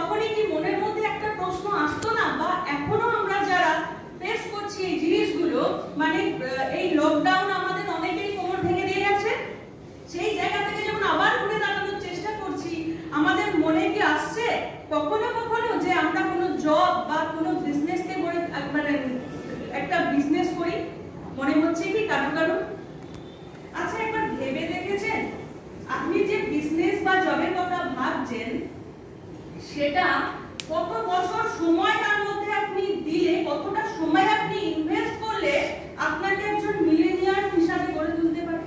তখনই কি মনের মধ্যে একটা প্রশ্ন আসতো না, বা এখনো আমরা যারা ফেস করছি এই জিনিসগুলো, মানে এই লকডাউন আমাদের অনেকেরই কোমর ভেঙে দিয়ে গেছে, সেই জায়গা থেকে যখন আবার ঘুরে দাঁড়ানোর চেষ্টা করছি, আমাদের মনে কি আসছে কখনো কখনো যে আমরা কোনো জব বা কোনো বিজনেসকে মানে একটা বিজনেস করি? মনে হচ্ছে কি কারো কারো? আচ্ছা, একবার ভেবে দেখেছেন আপনি যে বিজনেস বা জবের কথা ভাবছেন সেটা কত বছর সময় তার মধ্যে আপনি দিলে, কতটা সময় আপনি ইনভেস্ট করলে আপনাকে একজন মিলেনিয়ার হিসাবে গড়ে তুলতে পারে?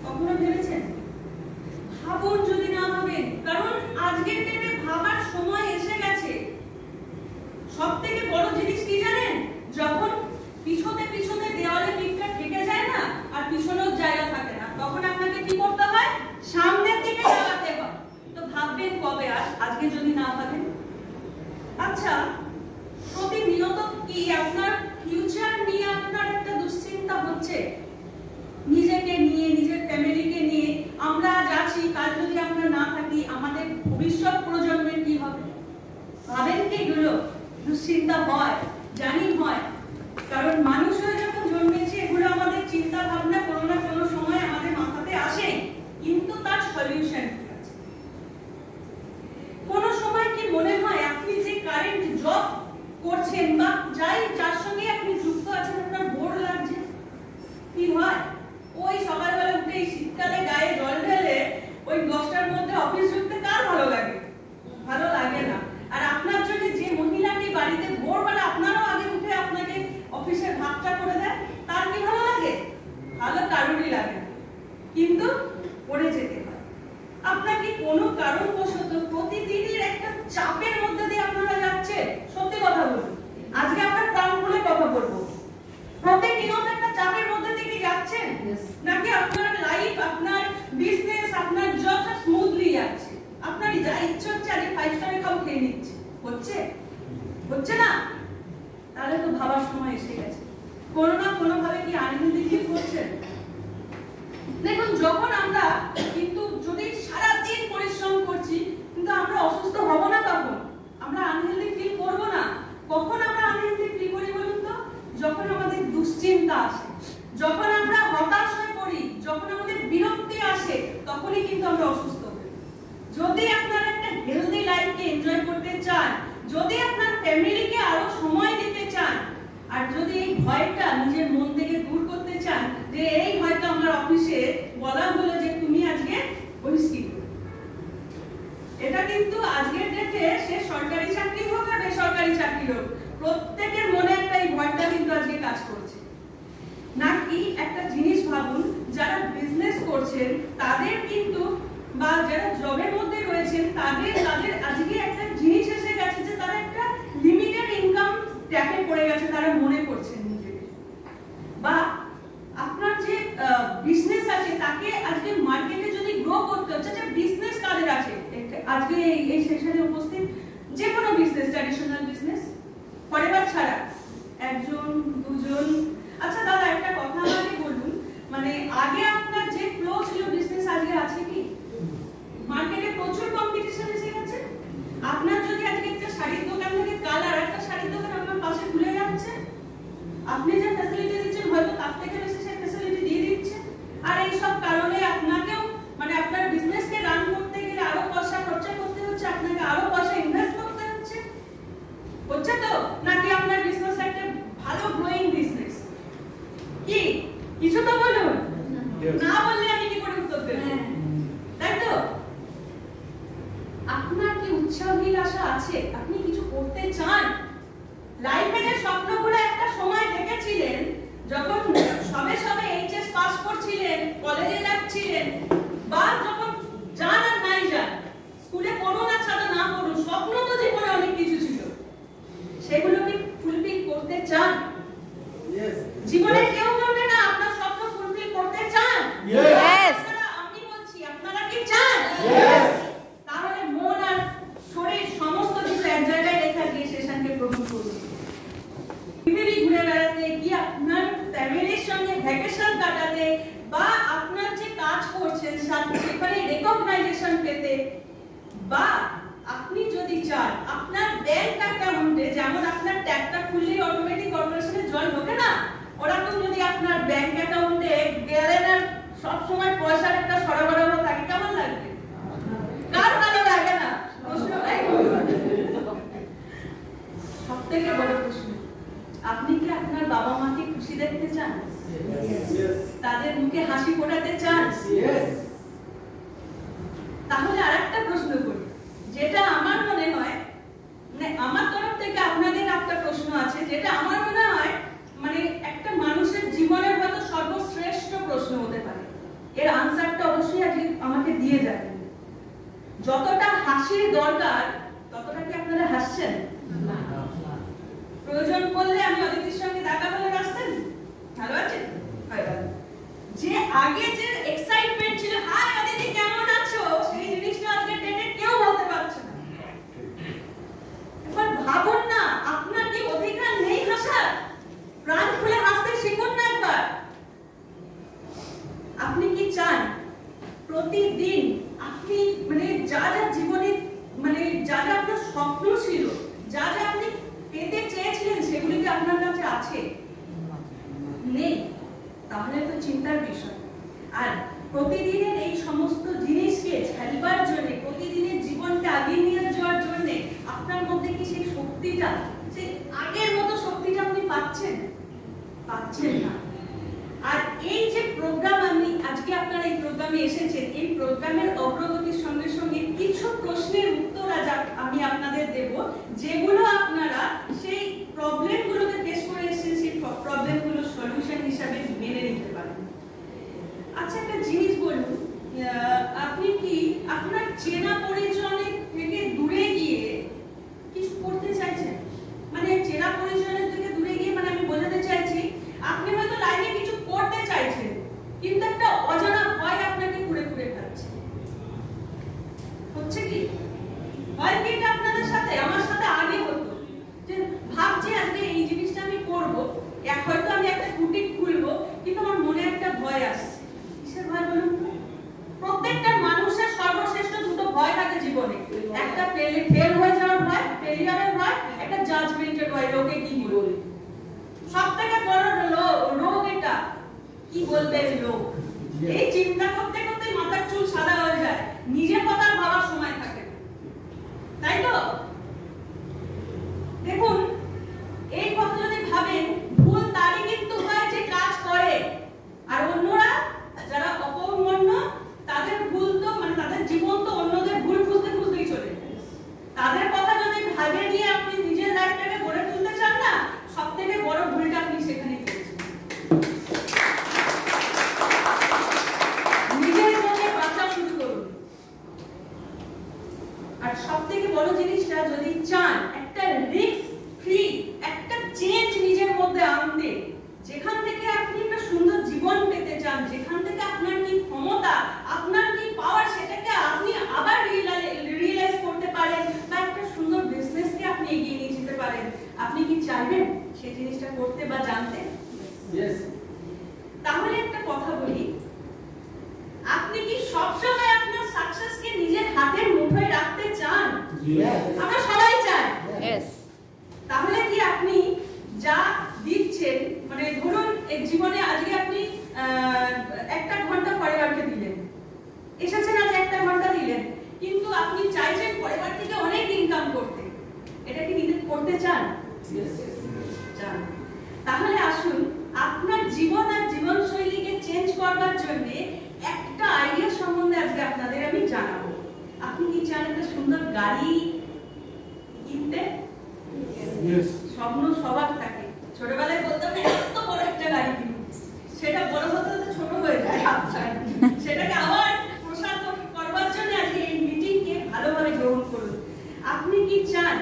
কখনো ভেবেছেন? ভাবুন যদি না ভাবেন, কারণ আজকের দিনে ভাবার সময় এসে গেছে। সবথেকে বড় জিনিস কি জানেন? যখন পিছনে পিছনে দেওয়ালে পিঠটা ঠেকে যায় না, আর পিছনের জায়গা থাকে না, তখন আপনাকে কি করতে হয়? সামনের দিকে লাগাতে হয়। তো ভাববেন কবে? আজকে যদি না ভাবেন। আচ্ছা, প্রতিনিয়ত কি আপনার ফিউচার নিয়ে আপনার একটা দুশ্চিন্তা হচ্ছে? নিজেকে নিয়ে, নিজের ফ্যামিলিকে নিয়ে, আমরা আজ আছি, কাল যদি আমরা না থাকি আমাদের ভবিষ্যৎ প্রজন্মের কি হবে? ভাবেন কি এগুলো? দুশ্চিন্তা হয়, জানি হয়, কারণ মানুষ হয়ে যখন জন্মেছি এগুলো আমাদের চিন্তা ভাবনা কোনো না কোনো সময় আমাদের মাথাতে আসে, কিন্তু তার সলিউশন কি আছে? কোন সময় কি মনে হয় আপনি যে কারেন্ট জব করছেন বা যার সঙ্গে আপনি যুক্ত আছেন আপনার বোর লাগছে? কি হয়? ওই সকালবেলা উঠে শীতকালে গায়ে জল ঢেলে ওই 10টার মধ্যে অফিস ঢুকতে কার ভালো লাগে? ভালো লাগে না। আর আপনার জন্য যে মহিলাটি বাড়িতে ভোরবেলা আপনারও আগে উঠে আপনাকে অফিসের ভাতটা করে দেয়, তার কি ভালো লাগে? ভালো কারোরই লাগে না, কিন্তু করে যেতে হয়। আপনাকে কোনো কারণবশত প্রতিদিনের একটা চাপের মধ্যে দিয়ে আপনারা যাচ্ছে। সত্যি কথা বলুন, আজকে আমরা প্রাণ খুলে কথা বলবো, প্রতিনিয়ত একটা চাপের মধ্যে দিয়ে যাচ্ছেন, নাকি আপনার লাইফ, আপনার বিজনেস, আপনার জব স্মুথলি যাচ্ছে? আপনার যা ইচ্ছা হচ্ছে আজকে 5 স্টারে খাও খেয়ে নিচ্ছে, হচ্ছে? হচ্ছে না? তাহলে তো ভাবার সময় এসে গেছে। কোনো না কোনো ভাবে কি আনহেলদি ফিল করছেন? দেখুন, যখন আমরা কিন্তু যদি সারা দিন পরিশ্রম করছি কিন্তু আমরা অসুস্থ হব না, তখন আমরা আনহেলদি ফিল করব না। কখন আমরা আনহেলদি ফিল করি বলুন তো? যখন আমাদের দুশ্চিন্তা আসে, যখন আমরা হতাশ হয়ে পড়ি, যখন আমাদের বিরক্তি আসে, তখনই কিন্তু আমরা অসুস্থ হই। যদি আপনারা একটা হেলদি লাইফকে এনজয় করতে চান, যদি আপনার ফ্যামিলিকে আরো সময় দিতে চান, আর যদি এই ভয়টা নিজের মন থেকে দূর করতে চান, যে এই হয়তো আমার অফিসে বলা হলো যে তুমি আজকে হুইস্কি করো, এটা কিন্তু আজকের ডেটে সে সরকারি চাকরি হোক আর বেসরকারি চাকরি হোক, প্রত্যেকের মনে একটা এই ভয়টা কিন্তু আজকে কাজ করছে। নাকি একটা জিনিস ভাবুন, যারা বিজনেস করছেন তাদের কিন্তু, বা যারা জবের মধ্যে রয়েছেন তাদের আজকে একটা জিনিস এসে গেছে যে তারা একটা লিমিটেড ইনকাম ট্র্যাকে পড়ে গেছে, তারা মনে করছেন নিজেকে। বা আপনার যে বিজনেস আছে তাকে আজকে মার্কেটে যদি গ্রো করতে হচ্ছে, যে বিজনেস কাদের আছে আজকে এই সেশনে উপস্থিত, যে কোনো বিজনেস, ট্র্যাডিশনাল বিজনেস, পরিবার ছাড়া একজন দুজন। আচ্ছা দাদা, একটা কথা আমাকে বলুন, মানে আগে আপনার যে ফ্লো ছিল বিজনেস আজকে আছে কি? মার্কেটে প্রচুর কম্পিটিশন এসে গেছে। আপনার যদি আজকে একটা শাড়ির দোকান থেকে কাল আর একটা শাড়ির দোকান আপনার পাশে খুলে যাচ্ছে, আপনি যে ফ্যাসিলিটি দিচ্ছেন হয়তো তার থেকে বেশি সে ফ্যাসিলিটি দিয়ে দিচ্ছে। আর এই সব কারণে আপনাকেও, মানে আপনার বিজনেসকে রান করতে গেলে আরো পয়সা খরচা করতে হচ্ছে, আপনাকে আরো পয়সা ইনভেস্ট করতে হচ্ছে। হচ্ছে তো? নাকি আপনার বিজনেস একটা ভালো গ্রোয়িং বিজনেস? কি কিছু তো বলুন। না বললে আমি কি করে উত্তর দেব? তাই তো? আপনার কি উচ্চাভিলাষা আছে? আপনি কিছু করতে চান? লাইফে যে স্বপ্নগুলো একটা সময় দেখেছিলেন, যখন সবে সবে এইচএস পাস করছিলেন, কলেজে যাচ্ছিলেন, বা যখন যান আর নাই যান, স্কুলে পড়ুন আর ছাড়া না পড়ুন, স্বপ্ন তো জীবনে অনেক কিছু ছিল, সেগুলো কি ফুলফিল করতে চান? জীবনে কেউ বলবে না আপনার স্বপ্ন ফুলফিল করতে চান? আমি বলছি, আপনারা কি চান? তাহলে মন আর শরীর সমস্ত কিছু এক জায়গায় রেখে দিয়ে সেশনকে গ্রহণ করুন। পৃথিবী ঘুরে বেড়াতে, কি আপনার ফ্যামিলির সঙ্গে ভ্যাকেশন কাটাতে, বা আপনার যে কাজ করছেন সেখানে রেকগনাইজেশন পেতে, বা সত্যি চান, আপনার ব্যাংক অ্যাকাউন্টে যেমন আপনার ট্যাপটা খুললেই অটোমেটিক কর্পোরেশনের জল ঢোকে না, ওরকম যদি আপনার ব্যাংক অ্যাকাউন্টে গেলেন আর সব সময় পয়সার একটা সরবরাহ থাকে, কেমন লাগবে? কার ভালো লাগে না? প্রশ্ন নাই। সবথেকে বড় প্রশ্ন, আপনি কি আপনার বাবা মাকে খুশি দেখতে চান? তাদের মুখে হাসি ফোটাতে চান? তাহলে আরেকটা প্রশ্ন করি, যেটা আমার মনে হয়, মানে আমার তরফ থেকে আপনাদের একটা প্রশ্ন আছে, যেটা আমার মনে হয় মানে একটা মানুষের জীবনের হয়তো সর্বশ্রেষ্ঠ প্রশ্ন হতে পারে। এর আনসারটা অবশ্যই আজকে আমাকে দিয়ে যাবেন। যতটা হাসির দরকার ততটা কি আপনারা হাসছেন? প্রয়োজন পড়লে আমি অদিতির সঙ্গে দেখা হলে হাসতেন? ভালো আছেন? যে আগে যে এক্সাইটমেন্ট ছিল, হাই অদিতি কেমন আছো, সেই জিনিসটা আজকে ডেটে কেউ বলতে পারছে না। একবার ভাবুন না, আপনার কি অধিকার নেই হাসার? প্রাণ খুলে হাসতে শিখুন না একবার। আপনি কি চান প্রতিদিন আপনি মানে যা যা জীবনে মানে যা যা আপনার স্বপ্ন ছিল, যা যা আপনি পেতে চেয়েছিলেন, সেগুলি কি আপনার কাছে আছে? নেই? তাহলে তো চিন্তার বিষয়। আর প্রতিদিনের এই সমস্ত জিনিসকে ছাড়বার জন্য, প্রতিদিনের জীবনকে আগিয়ে নিয়ে যাওয়ার জন্য আপনার মধ্যে কি সেই শক্তিটা, সেই আগের মতো শক্তিটা আপনি পাচ্ছেন? পাচ্ছেন না। আর এই যে প্রোগ্রাম, আমি আজকে আপনারা এই প্রোগ্রামে এসেছেন, এই প্রোগ্রামের অগ্রগতির সঙ্গে সঙ্গে কিছু প্রশ্নের উত্তর আজ আমি আপনাদের দেব, যেগুলো আপনারা সেই প্রবলেমগুলোকে ফেস করে এসেছেন, সেই প্রবলেমগুলো সলিউশন হিসাবে মেনে নিতে পারেন। আচ্ছা, একটা জিনিস বলুন, আপনি কি আপনার চেনা পরিজনের থেকে দূরে গিয়ে কিছু করতে চাইছেন? মানে চেনা পরিজনের থেকে দূরে গিয়ে, মানে আমি বোঝাতে চাইছি, আপনি হয়তো লাইফে কিছু করতে চাইছেন, কিন্তু একটা অজানা ভয় আপনাকে ঘুরে ঘুরে খাচ্ছে। হচ্ছে কি? হয় কি এটা আপনাদের সাথে, আমার সাথে আগে হতো, যে ভাবছি আজকে এই জিনিসটা আমি করব, হয়তো আমি একটা বুটিক খুলবো, কিন্তু আমার মনে একটা ভয় আসছে। কিসের ভয় বলুন তো? প্রত্যেকটা মানুষের সর্বশ্রেষ্ঠ দুটো ভয় থাকে জীবনে, একটা ফেল হয়ে যাওয়ার ভয়, ফেলিয়ারের ভয়, একটা জাজমেন্টের ভয়, লোকে কি বলবে। সবথেকে বড় রোগ এটা, কি বলবে লোক। এই চিন্তা করতে করতে মাথার চুল সাদা হয়ে যায়, নিজের কথা ভাবার সময় থাকে না, তাই তো? দেখুন, এই কথা যদি ভাবেন, ভুল তারই কিন্তু হয় যে কাজ করে, আর অন্যরা যারা অকর্মণ্য, তাদের ভুল তো মানে তাদের জীবন তো অন্যদের ভুল খুঁজতে খুঁজতেই চলে যায়। তাদের কথা যদি ভাবে নিয়ে আপনি নিজের লাইফটাকে গড়ে তুলতে চান না, সবথেকে বড় ভুলটা আপনি সেখানেই করেছেন। নিজের মধ্যে বাঁচা শুরু করুন। আর সবথেকে বড় জিনিসটা, যদি চান একটা রিস্ক ফ্রি একটা চেঞ্জ নিজের মধ্যে আনতে, যেখান থেকে আপনি একটা সুন্দর জীবন পেতে চান, যেখান থেকে আপনার কি ক্ষমতা, আপনার কি পাওয়ার, সেটাকে আপনি আবার রিয়েলাইজ করতে পারেন, বা একটা সুন্দর বিজনেসকে আপনি এগিয়ে নিয়ে যেতে পারেন, আপনি কি চাইবেন সেই জিনিসটা করতে বা জানতে? তাহলে একটা কথা বলি, আপনি কি সবসময় আপনার সাকসেসকে নিজের হাতের মুঠোয় রাখতে চান? আমরা সবাই চাই। তাহলে কি আপনি যা দিচ্ছেন, মানে ধরুন এই জীবনে আজকে আপনি 1 ঘন্টা পরিবারকে দিলেন, এসেছেন আজ 1 ঘন্টা দিলেন, কিন্তু আপনি চাইছেন পরিবার থেকে অনেক ইনকাম করতে, এটা কি করতে চান? চান। তাহলে আসুন আপনার জীবন আর জীবনশৈলীকে চেঞ্জ করবার জন্য একটা আইডিয়া সম্বন্ধে আজকে আপনাদের আমি জানাবো। আপনি কি চান একটা সুন্দর গাড়ি কিনতে? স্বপ্ন সবার থাকে, ছোটবেলায় বলতাম এত বড় একটা গাড়ি কিনবো, সেটা বড় হতে হতে ছোট হয়ে যায়, সেটাকে আবার প্রসার করবার জন্য আজকে এই মিটিংকে ভালোভাবে গ্রহণ করুন। আপনি কি চান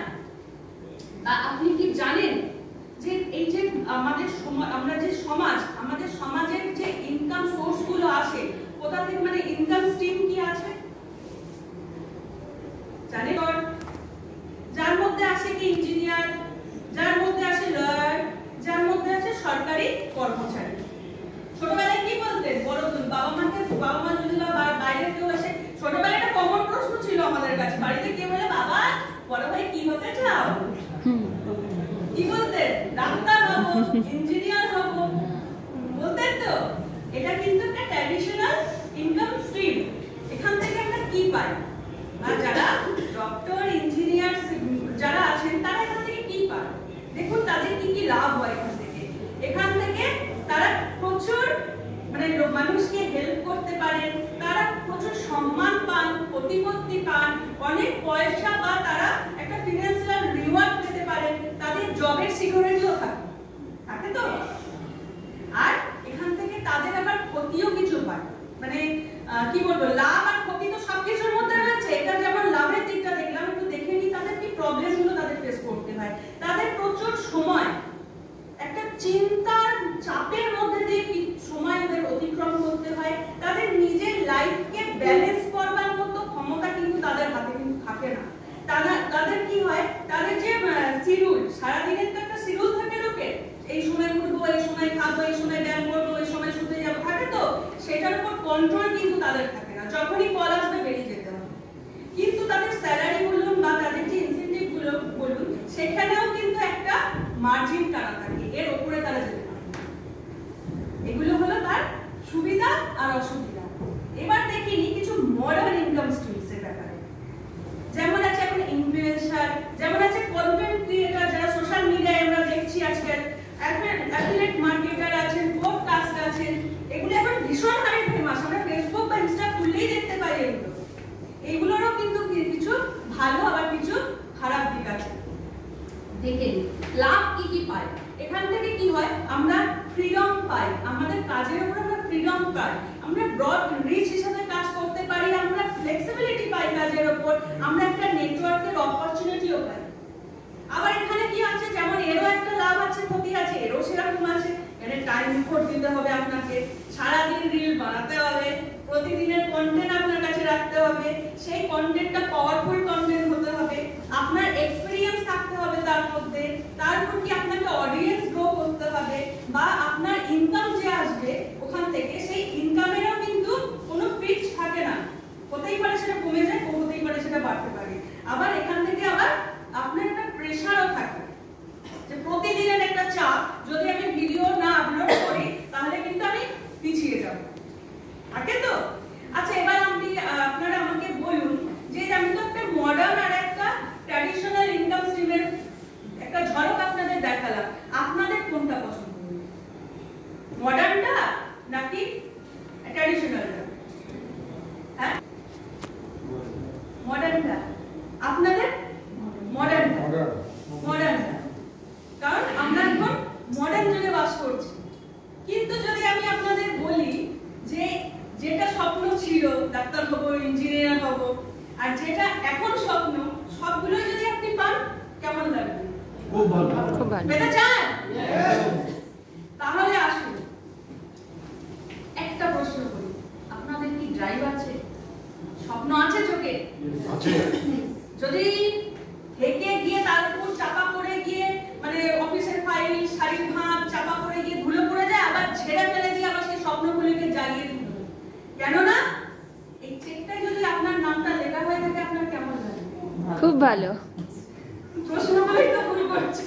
বা আপনি কি জানেন যে এই যে আমাদের আমরা যে সমাজ, আমাদের সমাজের যে ইনকাম সোর্স গুলো আসে কোথা থেকে, মানে ইনকাম স্ট্রিম কি আছে জানেন? যার মধ্যে আসে কি ইঞ্জিনিয়ার, যার মধ্যে আসে লয়ার, যার মধ্যে আছে সরকারি কর্মচারী। ছোটবেলায় কি বলতেন বড়দিন, বাবা মা যদি বা বাইরে কেউ আসে, ছোটবেলায় একটা কমন প্রশ্ন ছিল আমাদের কাছে, বাড়িতে কেউ বলে বাবা বড় লাভ হয় এখান থেকে তারা প্রচুর মানে মানুষকে হেল্প করতে পারেন, তারা প্রচুর সম্মান পান, প্রতিপত্তি পান, অনেক পয়সা বা তারা একটা ফিনান্সিয়াল রিওয়ার্ড পেতে পারেন, তাদের জবের সিকিউরিটিও থাকে তো। আর এখান থেকে তাদের আবার ক্ষতিও কিছু হয়, মানে কি বলবো, লাভ আর ক্ষতি তো সবকিছুর মধ্যে রয়েছে। এটা যেমন লাভের দিকটা দেখলাম, একটু দেখে নিই তাদের কি প্রবলেমগুলো তাদের ফেস করতে হয়। তাদের প্রচুর সময় একটা চিন্তার চাপের মধ্যে দিয়ে সময় ওদের অতিক্রম করতে হয়। তাদের নিজের লাইফকে ব্যালেন্স করবার মতো ক্ষমতা কিন্তু তাদের হাতে কিন্তু থাকে না। তাদের কি হয়, তাদের যে শিডিউল, সারাদিনের তো একটা শিডিউল থাকে লোকের, এই সময় উঠবো, এই সময় খাবো, এই সময় ব্যায়াম করবো, এই সময় শুতে যাবো, থাকে তো, সেটার উপর কন্ট্রোল কিন্তু তাদের থাকে না। যখনই কল আসবে বেরিয়ে যেতে হবে। কিন্তু তাদের স্যালারি বলুন বা তাদের যে ইনসেনটিভ গুলো বলুন, সেখানেও কিন্তু একটা মার্জিন টানা থাকে, এর উপরে তারা যেতে পারে। এগুলো হলো তার সুবিধা আর অসুবিধা। এবার দেখিনি কিছু মডার্ন ইনকাম স্ট্রিমস এর ব্যাপারে। যেমন আছে এখন ইনফ্লুয়েন্সার, যেমন আছে কন্টেন্ট ক্রিয়েটর, যারা সোশ্যাল মিডিয়ায় আমরা দেখছি আজকাল, অ্যাফিলিয়েট মার্কেটার আছেন, পডকাস্ট আছেন, এগুলো এখন ভীষণ হারে ফেমাস। আমরা ফেসবুক বা ইনস্টা খুললেই দেখতে পাই এগুলো। এগুলোরও কিন্তু কিছু ভালো আবার কিছু খারাপ দিক আছে। দেখে নিই লাভ কি কি পাই। এখান থেকে কি হয়, আমরা ফ্রিডম পাই, আমাদের কাজের উপর আমরা ফ্রিডম পাই, আমরা ব্রড রিচ হিসেবে কাজ করতে পারি, আমরা ফ্লেক্সিবিলিটি পাই কাজের উপর, আমরা একটা নেটওয়ার্কের অপরচুনিটিও পাই। আবার এখানে কি আছে, যেমন এরও একটা লাভ আছে, ক্ষতি আছে, এরও সেরকম আছে। এখানে টাইম এফোর্ট দিতে হবে আপনাকে, সারাদিন রিল বানাতে হবে, প্রতিদিনের কন্টেন্ট আপনার কাছে রাখতে হবে, সেই কন্টেন্টটা পাওয়ারফুল কন্টেন্ট হতে হবে, আপনার এক্সপেরিয়েন্স থাকতে হবে তার মধ্যে, তারপর কি আপনাকে অডিয়েন্স গ্রো করতে হবে, বা আপনার ইনকাম যে আসবে ওখান থেকে, সেই ইনকামেরও কিন্তু কোনো ফিক্স থাকে না, হতেই পারে সেটা কমে যায়, হতেই পারে সেটা বাড়তে পারে। আবার এখান থেকে আবার আপনার একটা প্রেশারও থাকে, যে প্রতিদিনের একটা চাপ, যদি আমি ভিডিও না আপলোড করি তাহলে কিন্তু আমি পিছিয়ে যাব, থাকে তো। আচ্ছা, এবার আপনারা আমাকে বলুন যে আমি তো একটা মডার্ন আর একটা ট্র্যাডিশনাল ইনকাম স্ট্রিমের একটা ঝলক আপনাদের দেখালাম, আপনাদের কোনটা পছন্দ, মডার্নটা নাকি ট্র্যাডিশনালটা? হ্যাঁ, মডার্নটা। আপনাদের মডার্নটা, কারণ আমরা এখন মডার্ন যুগে বাস করছি। কিন্তু যদি আমি আপনাদের বলি যে যেটা স্বপ্ন ছিল, ডাক্তার হবো, ইঞ্জিনিয়ার হবো, আর যেটা এখন স্বপ্ন, সবগুলো যদি আপনি পান, কেমন লাগবে? খুব ভালো। খুব ভালো। পেতে চান? তাহলে আসুন একটা প্রশ্ন করি, আপনাদের কি ড্রাইভ আছে? স্বপ্ন আছে চোখে? আছে। যদি থেকে গিয়ে তার উপর চাপা পড়ে গিয়ে, মানে অফিসের ফাইল, শাড়ির ভাঁজ চাপা পড়ে গিয়ে ধুলো পড়ে যায়, আবার ঝেড়ে ফেলে দিয়ে আবার সেই স্বপ্নগুলিকে জ্বালিয়ে দিল, কেননা এই চেকটায় যদি আপনার নামটা লেখা হয়ে থাকে, আপনার কেমন লাগে? খুব ভালো। প্রশ্ন করেই তো ভুল করছে,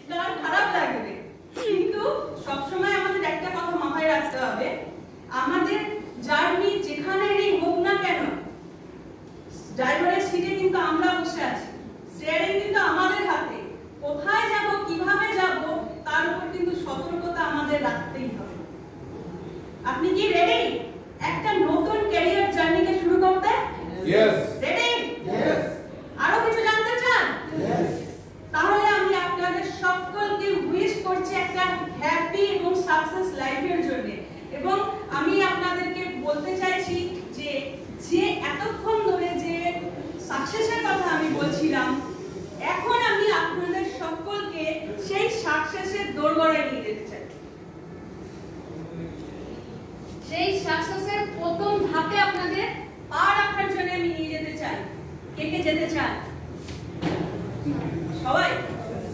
কারণ খারাপ লাগবে। কিন্তু সবসময় আমাদের একটা কথা মাথায় রাখতে হবে, আমাদের জার্নি যেখানেরই হোক না কেন, ড্রাইভারের সিটে কিন্তু আমরা বসে আছি, স্টিয়ারিং কিন্তু আমাদের হাতে, কোথায় যাব, কিভাবে যাব, তার উপর কিন্তু সতর্কতা আমাদের রাখতেই হবে। আপনি কি রেডি একটা নতুন ক্যারিয়ার জার্নিকে শুরু করতে? यस। রেডি? यस। আরো কিছু জানতে চান? यस। তাহলে আমি আপনাদের সকলকে উইশ করছি একটা হ্যাপি এবং সাকসেস লাইফের জন্য। এবং আমি আপনাদেরকে বলতে চাইছি যে এতক্ষণ ধরে যে সাকসেসের কথা আমি বলছিলাম, এখন আমি আপনাদের সকলকে সেই সাকসেসের দোরগোড়ায় নিয়ে যেতে চাই। সেই সাকসেসের প্রথম ধাপে আপনাদের পা রাখার জন্য আমি নিয়ে যেতে চাই। কে কে যেতে চান? সবাই?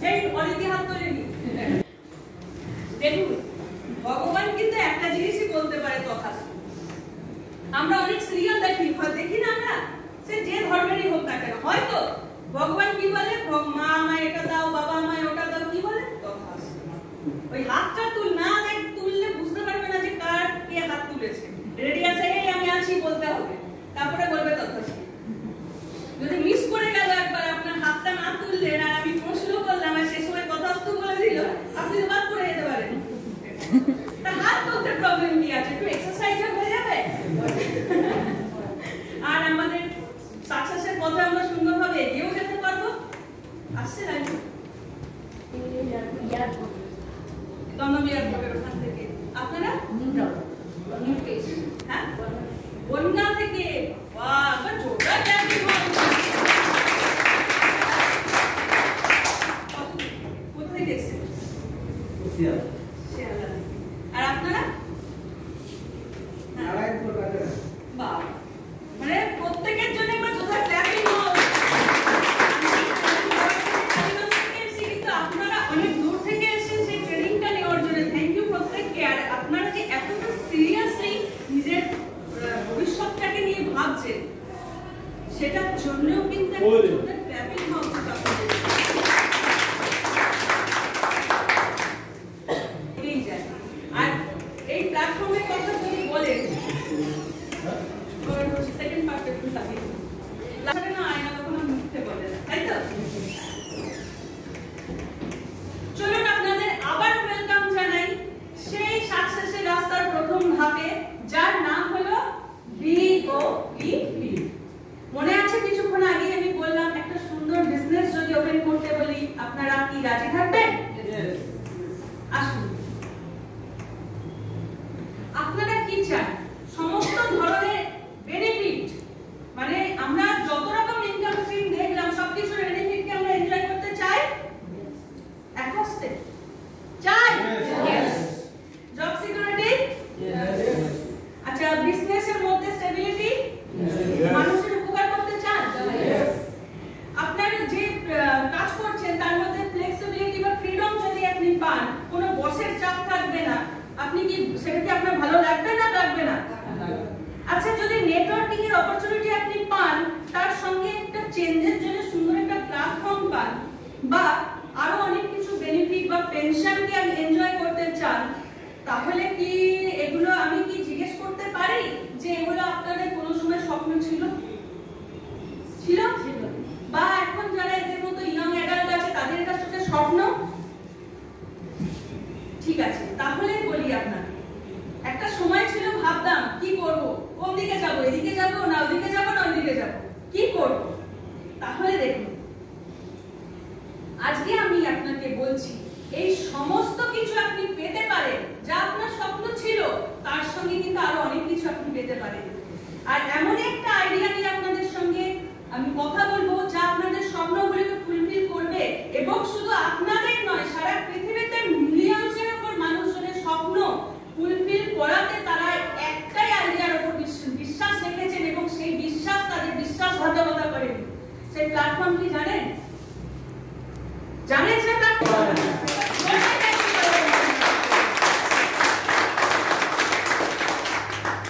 এই অনেকে হাত তোলেনি। দেখুন, ভগবান কিন্তু একটা জিনিসই বলতে পারে তথাস্তু। আমরা অনেক সিরিয়াল দেখি না, আমরা সে যে ধর্মেরই হোক না কেন, হয়তো ভগবান কি বলে, মা আমায় এটা দাও, বাবা আমায় ওটা দাও, কি বলে? তথাস্তু। ওই হাতটা তুললে বুঝতে পারবে না যে কার কে হাত তুলেছে। রেডি আছে, এই আমি আছি বলতে হবে, তারপরে বলবে তথাস্তু। যদি মিস করে গেল একবার, আপনার হাতটা না তুললেন আর আমি প্রশ্ন করলাম আর সে সময় তথাস্তু বলে দিল, পথে আমরা সুন্দরভাবে এগিয়েও যেতে পারবো। আসছে রাজু দমদমিয়ার ওখান থেকে, আপনারা হ্যাঁ বনগাঁ থেকে, কোথা থেকে এসেছেন? আর আপনারা? মানে প্রত্যেকের জন্য একবার জোরে ক্ল্যাপিং হোক। কিন্তু আপনারা অনেক দূর থেকে এসেছেন সেই ট্রেনিংটা নেওয়ার জন্য। থ্যাংক ইউ প্রত্যেককে। আর আপনারা যে এতটা সিরিয়াসলি নিজের ভবিষ্যৎটাকে নিয়ে ভাবছেন, সেটার জন্যও কিন্তু একটা ক্ল্যাপিং হওয়া উচিত আপনাদের। আর এই প্ল্যাটফর্মের কথা যদি বলেন, সেকেন্ড পার্ট একটু থাকে না, আয়না কখনো মুখতে বলে না, তাই তো? চলুন আপনাদের আবার ওয়েলকাম জানাই সেই সাকসেসের রাস্তার প্রথম ধাপে, যার নাম হলো BOEP। মনে আছে কিছুক্ষণ আগে আমি বললাম একটা সুন্দর বিজনেস যদি ওপেন করতে বলি, আপনারা কি রাজি থাকবেন? আসুন, আপনারা কি চান? সমস্ত ধরনের বেনিফিট, মানে আমরা যত রকম ইনকাম স্ট্রিম দেখলাম সবকিছুর বেনিফিটকে আমরা এনজয় করতে চাই? একসাথে চাই? Job security? আচ্ছা, বিজনেসের মধ্যে স্টেবিলিটি? মানুষের উপকার করতে চান? আপনারা যে কাজ করছেন তার মধ্যে ফ্লেক্সিবিলিটি বা ফ্রিডম যদি আপনি পান, কোনো বসের চাপ থাকবে না, আপনি কি সেটা কি আপনার ভালো লাগবে না লাগবে না? আচ্ছা, যদি নেটওয়ার্কিং এর অপরচুনিটি আপনি পান, তার সঙ্গে একটা চেঞ্জের জন্য সুন্দর একটা প্ল্যাটফর্ম পান, বা আরো অনেক কিছু বেনিফিট বা পেনশনকে আপনি এনজয় করতে চান, তাহলে কি এগুলো আমি কি জিজ্ঞেস করতে পারি যে এগুলো আপনাদের কোনো সময় স্বপ্ন ছিল? ছিল? বা এখন যারা এদের মতো ইয়াং অ্যাডাল্ট আছে তাদের কাছে স্বপ্ন? ঠিক আছে, তাহলে বলি আপনাকে, একটা সময় ছিল ভাবতাম কি করব, কোন দিকে যাব, এদিকে যাব না ওদিকে যাব না ওইদিকে যাব, কি করব? তাহলে দেখুন, আজকে আমি আপনাকে বলছি এই সমস্ত কিছু আপনি পেতে পারেন যা আপনার স্বপ্ন ছিল, তার সঙ্গে কিন্তু আরো অনেক কিছু আপনি পেতে পারেন। আর এমন একটা আইডিয়া নিয়ে আপনাদের সঙ্গে আমি কথা বলবো যা আপনাদের স্বপ্নগুলোকে ফুলফিল করবে, এবং শুধু আপনাদের নয়, সারা পৃথিবীতে মিলিয়নসের উপর মানুষজনের স্বপ্ন ফুলফিল করাতে তারা একটাই আইডিয়ার উপর বিশ্বাস রেখেছেন, এবং সেই বিশ্বাস তাদের বিশ্বাসঘাতকতা করেন। সেই প্ল্যাটফর্ম কি জানেন? জানেন সে প্ল্যাটফর্ম?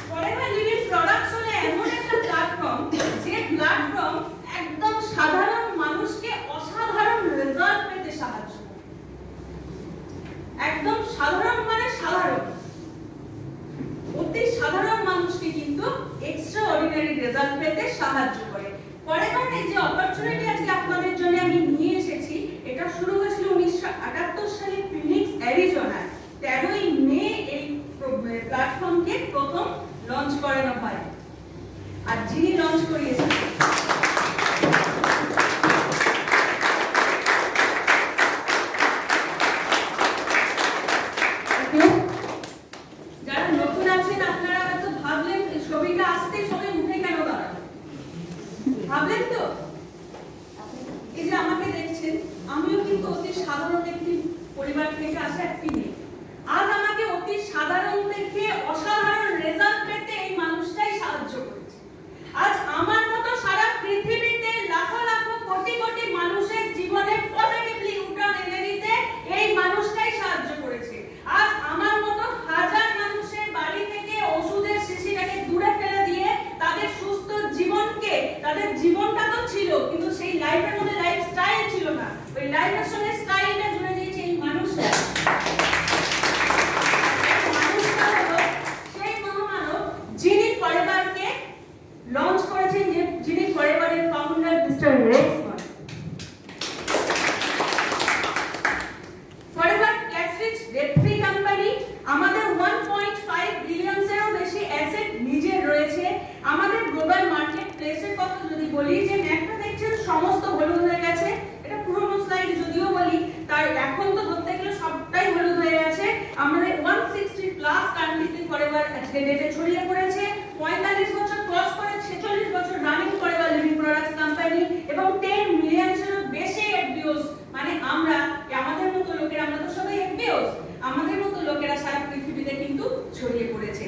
ফরেভার লিভিং প্রোডাক্টস হলো এমন একটা প্ল্যাটফর্ম, যে প্ল্যাটফর্ম একদম সাধারণ মানুষকে অসাধারণ রেজাল্ট পেতে সাহায্য করে। একদম সাধারণ মানে সাধারণ, অতি সাধারণ মানুষকে কিন্তু এক্সট্রা অর্ডিনারি রেজাল্ট পেতে সাহায্য করে। ফরেভার এই যে অপরচুনিটি আজকে আপনাদের জন্য আমি নিয়ে এসেছি, এটা শুরু হয়েছিল 1978 সালে ফিনিক্স, অ্যারিজোনায়। 13ই মে এই প্ল্যাটফর্মকে প্রথম লঞ্চ করানো হয়। আর যিনি লঞ্চ করিয়েছেন যারা নতুন আছেন, আপনারা হয়তো ভাবলেন ছবিটা আসতে সবাই উঠে কেন দাঁড়ানো, ভাবলেন তো? এই যে আমাকে দেখছেন, আমিও কিন্তু অতি সাধারণ একটি পরিবার থেকে আসা একটি মেয়ে। আজ আমাকে অতি সাধারণ থেকে অসাধারণ রেজাল্ট পেতে এই মানুষটাই সাহায্য করেছে। আজ আমার মতো সারা পৃথিবীতে লাখো লাখো কোটি কোটি মানুষের জীবনে পজিটিভলি উঠান এনে দিতে এই মানুষটাই সাহায্য করেছে। আজ আমার মতো হাজার মানুষের বাড়ি থেকে ওষুধের শিশিটাকে দূরে ফেলে দিয়ে তাদের সুস্থ জীবনকে, তাদের জীবনটা তো ছিল কিন্তু সেই লাইফের মধ্যে লাইফস্টাইল ছিল না, ওই লাইফের সঙ্গে স্টাইলটা জুড়ে দিয়েছে এই মানুষটা। সেই মহামানব যিনি ফরেভারকে লঞ্চ করেছেন, যিনি ফরেভারের founder mister Rex Maughan. Forever cash rich debt free company. আমাদের 1.5 বিলিয়নসেরও বেশি অ্যাসেট নিজের রয়েছে। আমাদের গ্লোবাল মার্কেট প্লেসের কথা যদি বলি, যে একটা আজকে ডেটে ছড়িয়ে পড়েছে, 45 বছর ক্রস করে 46 বছর running forever living products company এবং 10 মিলিয়নেরও বেশি এফবিওস, মানে আমরা আমাদের মতো লোকেরা, আমরা তো সবাই এফবিওস, আমাদের মতো লোকেরা সারা পৃথিবীতে কিন্তু ছড়িয়ে পড়েছে।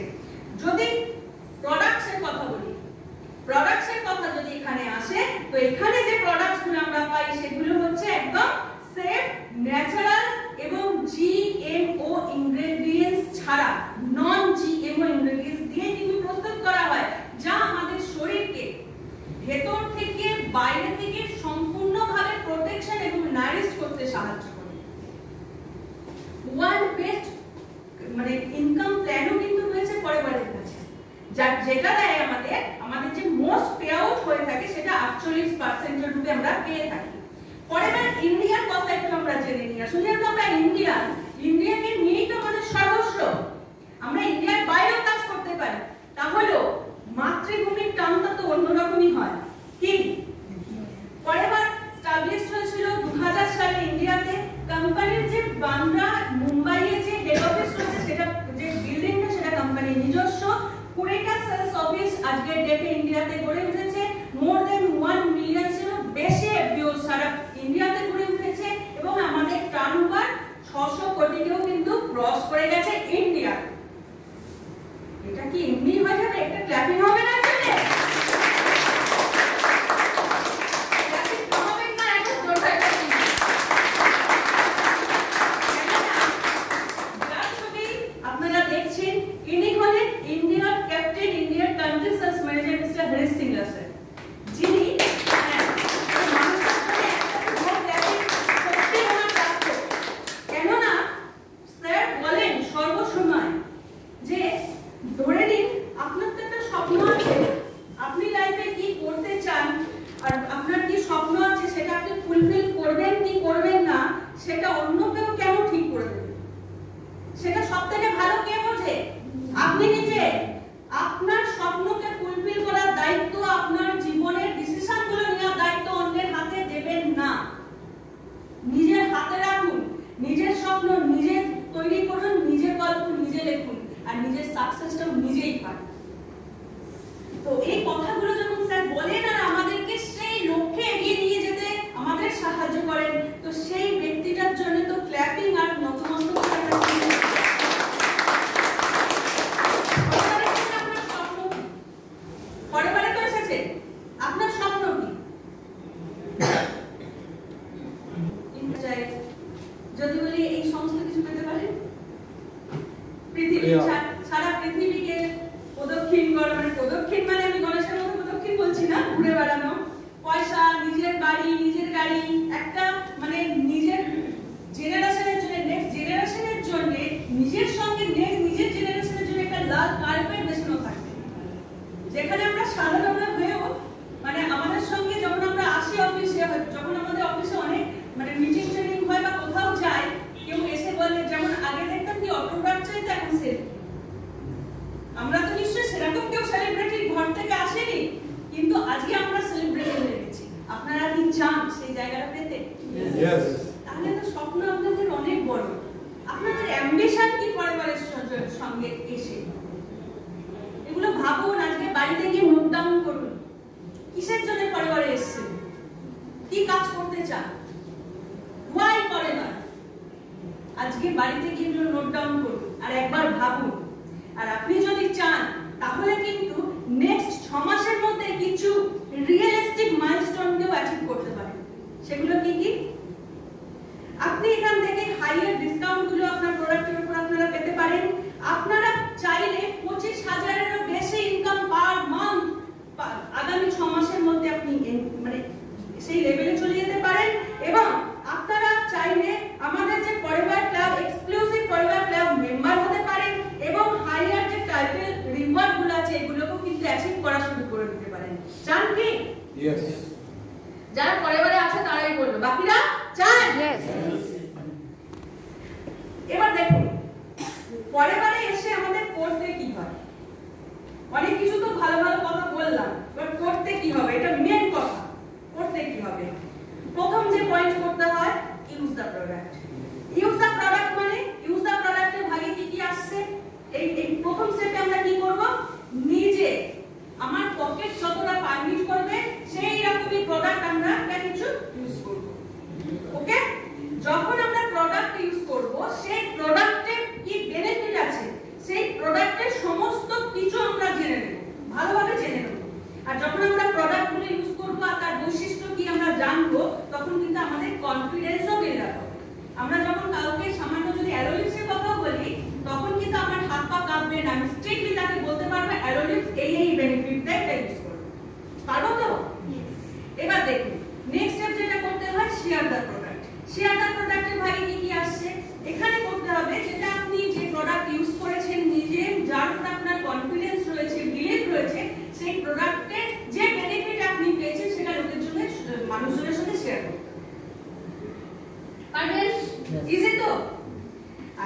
যদি প্রোডাক্টস এর কথা বলি, প্রোডাক্টস এর কথা যদি এখানে আসে, তো এখানে যে প্রোডাক্টস গুলো আমরা পাই সেগুলো হচ্ছে একদম সেফ, ন্যাচারাল এবং জিএমও ইনগ্রেডিয়েন্টস ছাড়া, নন জিএমও ইনগ্রেডিয়েন্টস দিয়ে কিন্তু প্রস্তুত করা হয়, যা আমাদের শরীরকে ভেতর থেকে বাইরে থেকে সম্পূর্ণভাবে প্রোটেকশন এবং নারিশ করতে সাহায্য করে। ওয়ার্ল্ড বেস্ট মানে ইনকাম প্ল্যানও কিন্তু রয়েছে ফরএভারের কাছে, যেটা দেয় আমাদের যে মোস্ট পে আউট হয়ে থাকে সেটা 48% এর রূপে আমরা পেয়ে থাকি। ফরএভার ইন্ডিয়ার কথা একটু আমরা জেনে নিই। আসলে তো আমরা ইন্ডিয়াকে নিয়েই তো আমাদের সর্বস্ব, আমরা ইন্ডিয়ার বাইরেও কাজ করতে পারি, তাহলেও মাতৃভূমির টানটা তো অন্যরকমই হয়। কি ফরএভার এস্টাবলিশড হয়েছিল 2000 সালে ইন্ডিয়াতে। কোম্পানির যে বান্দ্রা মুম্বাইয়ে যে হেড অফিস রয়েছে, সেটা যে বিল্ডিংটা সেটা কোম্পানির নিজস্ব। 20টা সেলস অফিস আজকের ডেটে ইন্ডিয়াতে গড়ে উঠেছে। মোর দেন 1 মিলিয়ন এরও বেশি এফবিওস সারা ইন্ডিয়াতে গড়ে উঠেছে এবং আমাদের টার্নওভার 600 কোটিকেও কিন্তু ক্রস করে গেছে ইন্ডিয়া। এটা কি এমনি হয়ে যাবে? একটা ক্ল্যাপিং হবে না আসলে? ক্ল্যাপিং হবে না, একটা জোরদার ক্ল্যাপিং। যার ছবি আপনারা দেখছেন, ইনি হলেন ইন্ডিয়ার ক্যাপ্টেন, ইন্ডিয়ার country sales manager mister Harish Singla sir, যিনি কেননা স্যার বলেন সর্বসময় যে ধরে নিন আপনার তো একটা স্বপ্ন আছে, আপনি লাইফে কি করতে চান আর আপনার কি স্বপ্ন আছে সেটা আপনি ফুলফিল করবেন কি করবেন না সেটা অন্য কেউ কেন ঠিক করে দেবে? সেটা সবথেকে ভালো কে বোঝে? আপনি নিজে। আপনার স্বপ্নকে ফুলফিল করার দায়িত্ব, আপনার জীবনের ডিসিশনগুলো নেওয়ার দায়িত্ব অন্যের হাতে দেবেন না, নিজের হাতে রাখুন। নিজের স্বপ্ন নিজে তৈরি করুন, নিজের গল্প নিজে লিখুন আর নিজের সাকসেসটাও নিজেই পান। তো এই কথাগুলো যখন স্যার বলেন আর আমাদেরকে সেই লক্ষ্যে এগিয়ে নিয়ে যেতে আমাদের সাহায্য করেন, তো সেই ব্যক্তিটার জন্য তো ক্ল্যাপিং আর নতমস্তক করার ফরএভারে তো এসেছে। আপনার স্বপ্ন কি? যদি বলি এই সমস্ত কিছু পেতে পারেন, পৃথিবী সারা পৃথিবীকে প্রদক্ষিণ করা, মানে প্রদক্ষিণ মানে আমি গণেশের মতো প্রদক্ষিণ বলছি না, ঘুরে বেড়ানো, পয়সা, নিজের বাড়ি, নিজের গাড়ি, একটা মানে নিজের জেনারেশনের জন্য, নেক্সট জেনারেশনের জন্য, নিজের সঙ্গে নেক্সট নিজের জেনারেশনের জন্য একটা লাল কার্পেট বেছানো থাকবে, যেখানে আমরা সাধারণ হয়েও মানে আমাদের সঙ্গে যখন আমরা আসি অফিসে, যখন আমাদের অফিসে অনেক মানে মিটিং ট্রেনিং হয় বা কোথাও যাই, কেউ এসে বলে, যেমন আগে দেখতাম কি অটোগ্রাফ চাইতে, এখন সেলফি। আমরা তো নিশ্চয়ই সেরকম কেউ সেলিব্রিটি ঘর থেকে আসেনি, কিন্তু আজকে আমরা সেলিব্রিটি হয়ে গেছি। আপনারা কি চান সেই জায়গাটা পেতে? তাহলে তো স্বপ্ন আপনাদের অনেক বড়। আপনাদের অ্যাম্বিশন কি ফরএভারের সঙ্গে এসে এগুলো ভাবুন। আজকে বাড়িতে গিয়ে নোট ডাউন করুন, কিসের জন্য ফরএভারে এসেছেন, কি কাজ করতে চান, ওয়াই ফরএভার। আজকে বাড়িতে গিয়ে নোট ডাউন করুন আর একবার ভাবুন। আর আপনি যদি চান তাহলে কিন্তু নেক্সট 6 মাসের মধ্যে কিছু রিয়েলিস্টিক মাইলস্টোনকেও অ্যাচিভ করতে পারেন। সেগুলো কি কি? আপনি এখান থেকে হাইয়ার ডিসকাউন্ট গুলো আপনার প্রোডাক্টের উপর আপনারা পেতে পারেন। আপনারা চাইলে 25,000 এরও বেশি ইনকাম পার মান্থ আগামী 6 মাসের মধ্যে আপনি মানে সেই লেভেলে চলে যেতে পারেন। এবং আপনারা চাইলে আমাদের যে forever club, exclusive forever club member হতে পারেন এবং হাইয়ার যে টাইটেল রিওয়ার্ড গুলো আছে এগুলোকেও কিন্তু অ্যাচিভ করা শুরু করে দিতে পারেন। চান কি? यस। যারা ফরএভারে আছে তারাই বলবে, বাকিরা চান? यस। এবার দেখুন ফরএভারে এসে আমাদের করতে কি হয়। অনেক কিছু তো ভালো ভালো কথা বললাম, এবার করতে কি হবে, এটা মেন কথা। করতে কি হবে? প্রথম যে পয়েন্ট করতে হয়, ইউজ দা প্রোডাক্ট। ইউজ দা প্রোডাক্ট মানে ইউজ দা প্রোডাক্টের ভাগে কি কি আসছে, এই প্রথম স্টেপে আমরা কনফিডেন্সও বিল্ড আপ হবে। আমরা যখন কাউকে সামান্য যদি অ্যারোলিপসের কথা বলি তখন কিন্তু আমার হাত পা কাঁপবে না, আমি স্ট্রিক্টলি তাকে বলতে পারবো অ্যারোলিপস এই বেনিফিটটা ইউজ করবে, পারবো তো? এবার দেখুন নেক্সট স্টেপ যেটা করতে হয়, share the product. Share the প্রোডাক্টের ভাগে কি কি আসছে এখানে করতে হবে, যেটা আপনি যে প্রোডাক্ট ইউজ করেছেন নিজে, যার উপর আপনার কনফিডেন্স রয়েছে, বিলিভ রয়েছে, সেই প্রোডাক্টের যে বেনিফিট আপনি পেয়েছেন সেটা লোকের জন্য মানুষজনের সাথে শেয়ার করতে হবে। পারবেন? ইজি তো?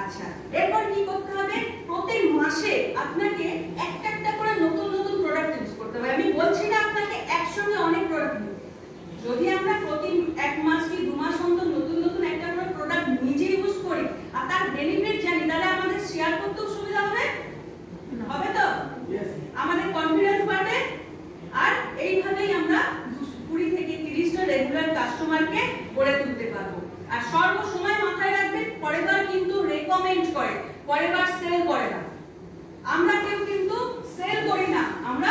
আচ্ছা, এরপর কি করতে হবে, প্রতি মাসে আপনাকে একটা একটা করে নতুন নতুন প্রোডাক্ট ইউজ করতে হবে। আমি বলছি না আপনাকে একসঙ্গে অনেক প্রোডাক্ট নিতে, যদি আমরা প্রতি এক মাস কি দু মাস অন্তর নতুন নতুন একটা করে প্রোডাক্ট নিজে ইউজ করি আর তার বেনিফিট জানি, তাহলে আমাদের শেয়ার করতেও সুবিধা হবে, হবে তো? আমাদের কনফিডেন্স বাড়বে, আর এইভাবেই আমরা 20 থেকে 30 টা রেগুলার কাস্টমারকে গড়ে তুলতে পারবো। আর সর্বসময় মাথায় রাখবেন, পরেরবার কিন্তু রেকমেন্ড করে, পরেরবার সেল করে না। আমরা কেউ কিন্তু সেল করি না, আমরা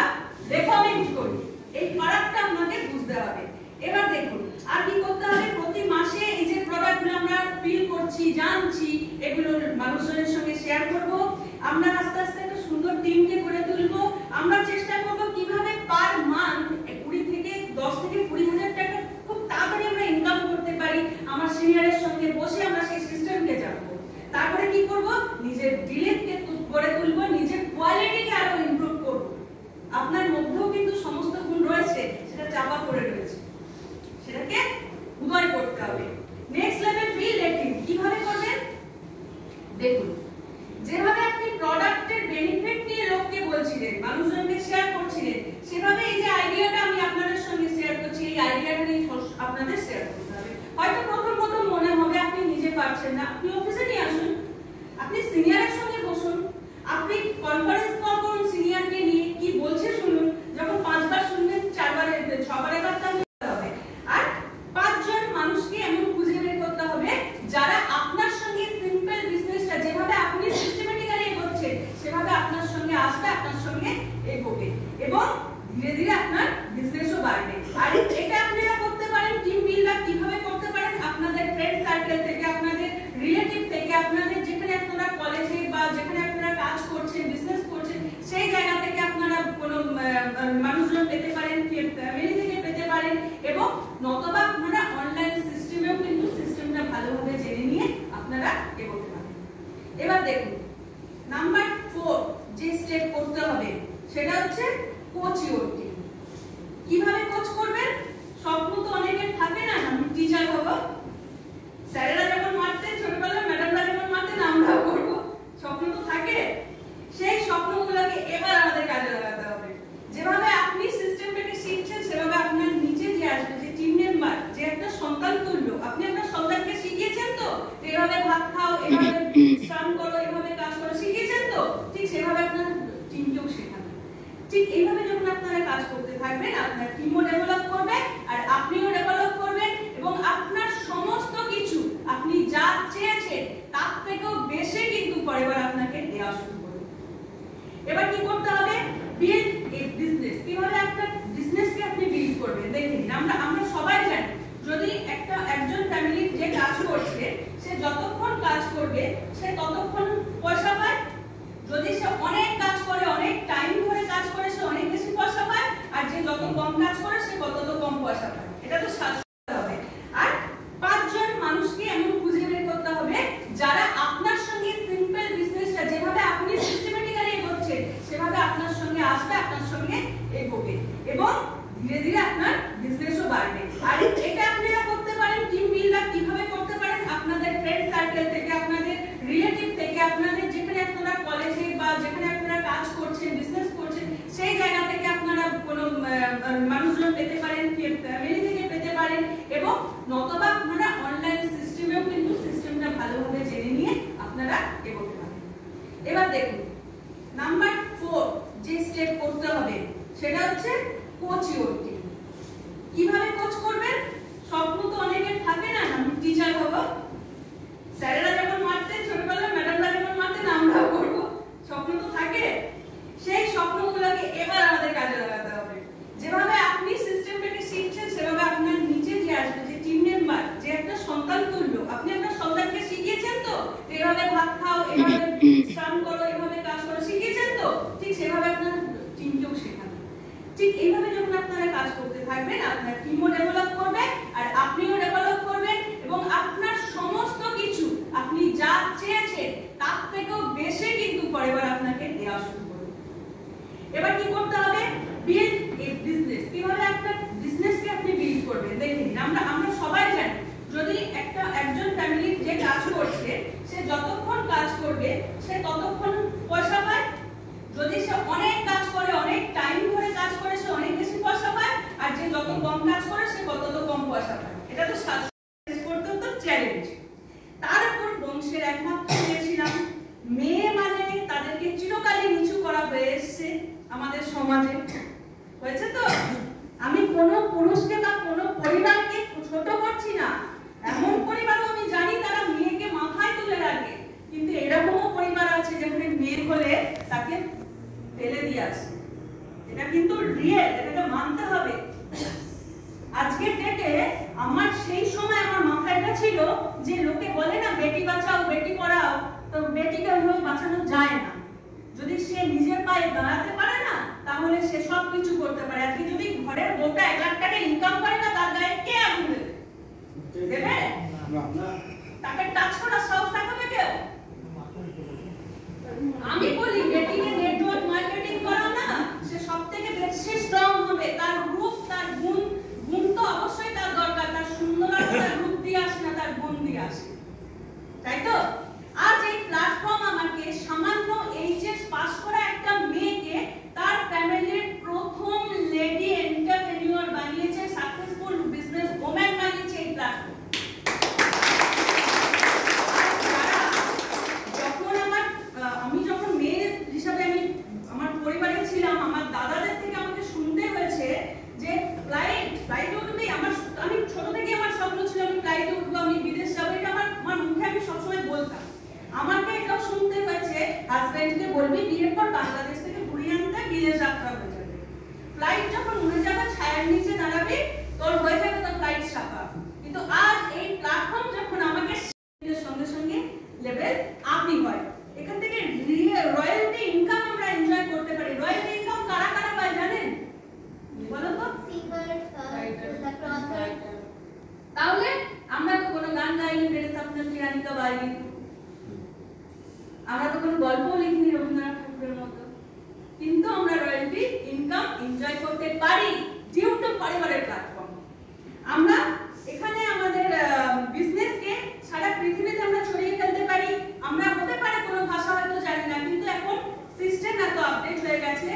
রেকমেন্ড করি। এই ফারাকটা আপনাকে বুঝতে হবে। এবার দেখুন আর কি করতে হবে, প্রতি মাসে এই যে প্রোডাক্টগুলো আমরা ফিল করছি, জানছি, এগুলো মানুষজনের সঙ্গে শেয়ার করব। আমরা আস্তে আস্তে একটা সুন্দর টিমকে গড়ে তুলবো। আমরা চেষ্টা করব কিভাবে পার মান্থ 10 থেকে 20 হাজার টাকা খুব তাড়াতাড়ি আমরা ইনকাম করতে পারি। আমার সিনিয়রের সঙ্গে বসে আমরা সেই সিস্টেমকে জানবো। তারপরে কি করব, নিজের বিলিভকে গড়ে তুলবো, নিজের কোয়ালিটিকে আরো ইমপ্রুভ করব। আপনার মধ্যেও কিন্তু সমস্ত গুণ রয়েছে, সেটা চাপা পড়ে রয়েছে, সেটাকে উদয় করতে হবে। Next level build a team. কিভাবে করবেন দেখুন, যেভাবে আপনি প্রোডাক্টের বেনিফিট নিয়ে লোককে বলছিলেন, মানুষজনকে শেয়ার করছিলেন, সেভাবে এই যে আইডিয়াটা আমি আপনাদের সঙ্গে শেয়ার করছি, এই আইডিয়াটা নিয়ে আপনাদের শেয়ার করতে হবে। হয়তো প্রথম প্রথম মনে হবে আপনি নিজে পারছেন না, আপনি অফিসে নিয়ে আসুন, আপনি সিনিয়রের সঙ্গে বসুন, আপনি কনফারেন্স কল করুন সিনিয়রকে নিয়ে, কি বলছে শুনুন। যখন 5 বার শুনবেন 4 বার 6 বার এবার হবে। আর 5 জন মানুষকে এমন খুঁজে বের করতে হবে যারা আপনার সঙ্গে সিম্পল বিজনেসটা যেভাবে আপনি সিস্টেমেটিক্যালি এগোচ্ছেন সেভাবে আপনার সঙ্গে আসবে, আপনার সঙ্গে এগোবে, এবং ধীরে ধীরে আপনার বিজনেসও বাড়বে। আর এটা আপনারা করতে পারেন, টিম বিল্ডার কিভাবে করতে পারেন, আপনাদের ফ্রেন্ড সার্কেল থেকে, আপনাদের রিলেটিভ থেকে, আপনাদের যেখানে আপনারা কলেজে বা যেখানে আপনারা কাজ করছেন, বিজনেস করছেন, সেই জায়গা থেকে আপনারা কোনো মানুষজন পেতে পারেন, ফ্যামিলি থেকে পেতে পারেন, এবং নতবা আপনারা অনলাইন সিস্টেমেও কিন্তু সিস্টেমটা ভালোভাবে জেনে নিয়ে আপনারা এগোতে পারেন। এবার দেখুন নাম্বার 4 যে স্টেপ করতে হবে সেটা হচ্ছে কোচ ইওর টিম। কিভাবে কোচ করবেন, স্বপ্ন তো অনেকের থাকে না, আমি টিচার হব, স্যারেরা যেমন মারতেন ছোটবেলায়, ম্যাডামরা যেমন মারতেন আমরাও করব, স্বপ্ন তো থাকে। সেই স্বপ্নগুলোকে এবার আমাদের কাজে লাগাতে হবে। যেভাবে আপনি সিস্টেমটাকে শিখছেন সেভাবে আপনার নিচে যে আসবে, যে টিম মেম্বার, যে একটা সন্তান তুললো, আপনি আপনার সন্তানকে শিখিয়েছেন তো এভাবে ভাত খাও, এভাবে স্নান করো, এভাবে কাজ করো, শিখিয়েছেন তো, ঠিক সেভাবে আপনার টিমকেও শেখাবেন। ঠিক এইভাবে যখন আপনারা কাজ করতে থাকবেন, আপনার টিমও ডেভেলপ করবে আর আপনিও ডেভেলপ করবেন, এবং আপনার সমস্ত কিছু আপনি যা চেয়েছেন তার থেকেও বেশি কিন্তু পরেরবার আপনাকে দেওয়া শুরু করবে। এবার কি করতে হবে, বিল্ড এ বিজনেস। কিভাবে আপনার বিজনেসকে আপনি বিল্ড করবেন দেখেন, আমরা সবাই জানি যদি একজন ফ্যামিলি যে কাজ করছে সে যতক্ষণ কাজ করবে সে ততক্ষণ পয়সা পায়। যদি সে অনেক কাজ করে, অনেক টাইম ধরে কাজ করে, সে অনেক বেশি পয়সা পায়, আর যে যত কম কাজ করে সে তত কম পয়সা পায়। এটা তো সাথে হবে। আর 5 জন মানুষকে এমন খুঁজে বের করতে হবে যারা আপনার সঙ্গে সিম্পল বিজনেসটা যেভাবে আপনি সিস্টেমেটিক্যালি এগোচ্ছেন সেভাবে আপনার সঙ্গে আসবে, আপনার সঙ্গে এগোবে, এবং ধীরে ধীরে আপনার বিজনেসও বাড়বে। আর এটা আপনারা করতে পারেন, টিম বিল্ডার কিভাবে করতে পারেন, আপনাদের ফ্রেন্ড সার্কেল থেকে, আপনাদের রিলেটিভ থেকে, আপনাদের যেখানে আপনারা কলেজে বা যেখানে আপনারা কাজ করছেন, বিজনেস করছেন, সেই জায়গা থেকে আপনারা কোনো মানুষজন পেতে পারেন, ফ্যামিলি থেকে পেতে পারেন, এবং নতবা আপনারা অনলাইন সিস্টেমেও কিন্তু সিস্টেমটা ভালোভাবে জেনে নিয়ে আপনারা এগোতে পারেন। এবার দেখুন নাম্বার 4 যে স্টেপ করতে হবে সেটা হচ্ছে কোচ ইওর টিম। কিভাবে কোচ করবেন, স্বপ্ন তো অনেকের থাকে না, আমি টিচার হব, স্যারেরা যেমন মারতেন ছোটবেলায়, ম্যাডামরা যেমন মারতেন আমরাও করব, স্বপ্ন তো থাকে। সেই স্বপ্নগুলোকে এবার আমাদের কাজে লাগাতে হবে। যেভাবে আপনি সিস্টেমটাকে শিখছেন সেভাবে আপনার নিচে যে আসবে, যে টিম মেম্বার, যে একটা থাকবেন, আপনার টিমও ডেভেলপ করবে আর আপনিও ডেভেলপ করবেন এবং আপনার সমস্ত কিছু আপনি যা চেয়েছেন তার থেকেও বেশি কিন্তু পরিবার আপনাকে দেওয়া শুরু করবে। এবার কি করতে হবে? Build a business. কিভাবে আপনার বিজনেসকে আপনি বিল্ড করবেন দেখুন। আমরা সবাই জানি যদি একজন ফ্যামিলি যে কাজ করছে সে যতক্ষণ কাজ করবে সে ততক্ষণ পয়সা পায়। যদি সে অনেক কাজ করে, অনেক টাইম ধরে কাজ করে, সে অনেক বেশি পয়সা পায়। আর যে যত কম কাজ করে সে তত কম পয়সা পায়। এটা তো করতে তো চ্যালেঞ্জ। তার উপর বংশের একমাত্র দিয়েছিলাম মেয়ে মানে তাদেরকে চিরকালই নিচু করা হয়ে এসছে আমাদের সমাজে, হয়েছে তো। আমি কোনো পুরুষকে বা কোনো পরিবারকে ছোট করছি না, এমন পরিবারও আমি জানি তারা মেয়েকে মাথায় তুলে রাখে, কিন্তু এরকমও পরিবার আছে যেখানে মেয়ে হলে তাকে ফেলে দিয়ে আসে। এটা কিন্তু রিয়েল, এটাকে মানতে হবে। আজকের ডেটে আমার সেই সময় আমার মাথায় এটা ছিল যে লোকে বলে না বেটি বাঁচাও বেটি পড়াও, তো বেটিকে ওইভাবে বাঁচানো যায় না। যদি সে নিজের পায়ে দাঁড়াতে পারে না তাহলে সে সব কিছু করতে পারে। আজকে যদি ঘরের বউটা 1 লাখ টাকা ইনকাম করে না তার গায়ে কে আগুন দেবে? দেবে না। তাকে টাচ করার সাহস দেখাবে কেউ? আমি বলি বেটিকে নেটওয়ার্ক মার্কেটিং করাও না, সে সবথেকে বেশি স্ট্রং হবে। তার রূপ, তার গুণ তো অবশ্যই তার দরকার। তার সুন্দরতা তার রূপ দিয়ে আসে না, তার গুণ দিয়ে আসে, তাই তো? আজ এই প্ল্যাটফর্ম আমাকে সামান্য এইচএস পাস করা একটা মেয়েকে তার ফ্যামিলির প্রথম লেডি এন্টারপ্রেনিউর বানিয়েছে, সাকসেসফুল বিজনেস ওম্যান বানিয়েছে এই প্ল্যাটফর্ম। আমি যখন মেয়ে হিসাবে আমি আমার পরিবারে ছিলাম, আমার দাদাদের থেকে আমাকে শুনতে হয়েছে যে ফ্লাইটে উঠবে। আমি ছোট থেকে আমার স্বপ্ন ছিল আমি ফ্লাইটে উঠবো, আমি বিদেশ যাবো। এটা আমার মুখে আমি সবসময় বলতাম। আমাকে এটাও শুনতে হয়েছে হাজব্যান্ডকে বলবি বিয়ের পর বাংলাদেশ থেকে ঘুরিয়ে আনতে, বিদেশ যাত্রা হয়ে যাবে। ফ্লাইট যখন উড়ে যাবে ছায়ার নিচে দাঁড়াবে, তোর হয়ে যাবে তোর ফ্লাইট ছাপা। কিন্তু আজ এই প্ল্যাটফর্ম যখন আমাকে সঙ্গে সঙ্গে লেভেল আপনি হয়, এখান থেকে রয়্যালটি ইনকাম আমরা এনজয় করতে পারি। রয়্যালটি ইনকাম কারা কারা পায় জানেন? বলো তো। তাহলে আমরা তো কোনো গান গাইনি মেরে স্বপ্ন কিরানি কা বাড়ি, আমরা তো কোনো গল্পও লিখিনি রবীন্দ্রনাথ ঠাকুরের মতো, কিন্তু আমরা রয়্যালটি ইনকাম এনজয় করতে পারি ডিউ টু পরিবারের প্ল্যাটফর্ম। আমরা এখানে আমাদের বিজনেসকে সারা পৃথিবীতে আমরা ছড়িয়ে ফেলতে পারি। আমরা হতে পারে কোনো ভাষা হয়তো জানি না, কিন্তু এখন সিস্টেম এত আপডেট হয়ে গেছে,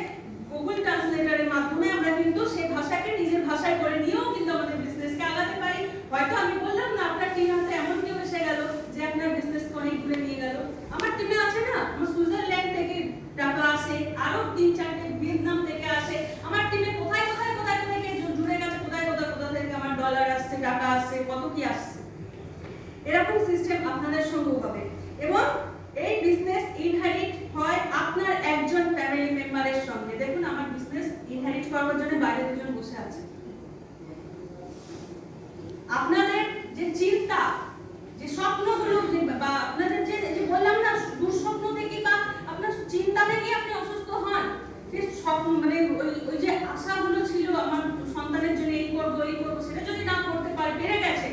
গুগল ট্রান্সলেটরের মাধ্যমে আমরা কিন্তু সেই ভাষাকে নিজের ভাষায় করে নিয়েও কিন্তু আমাদের বিজনেসকে আগাতে পারি। হয়তো আমি বললাম না আপনার টিম হাতে এমন কেউ এসে গেল যে আপনার বিজনেসকে অনেক দূরে নিয়ে গেল। আমার টিমে আছে না, আমার সুইজারল্যান্ড থেকে টাকা আসে, আরো 3-4টে ভিয়েতনাম থেকে আসে। আমার টিমে কোথায় থেকে জুড়ে গেছে, কোথায় থেকে আমার ডলার আসছে, টাকা আসছে, কত কি আসছে। এরকম সিস্টেম আপনাদের সঙ্গেও হবে এবং এই বিজনেস ইনহেরিট হয় আপনার একজন ফ্যামিলি মেম্বারের সঙ্গে। দেখুন আমার বিজনেস ইনহেরিট করার জন্য বাইরে দুজন বসে আছে। আপনাদের যে চিন্তা, যে স্বপ্নগুলো বা আপনাদের যে বললাম না দুঃস্বপ্ন থেকে বা আপনার চিন্তা থেকে আপনি অসুস্থ হন, যে স্বপ্ন মানে ওই যে আশাগুলো ছিল আমার সন্তানের জন্য এই করব সেটা যদি না করতে পারে, পেরে গেছে,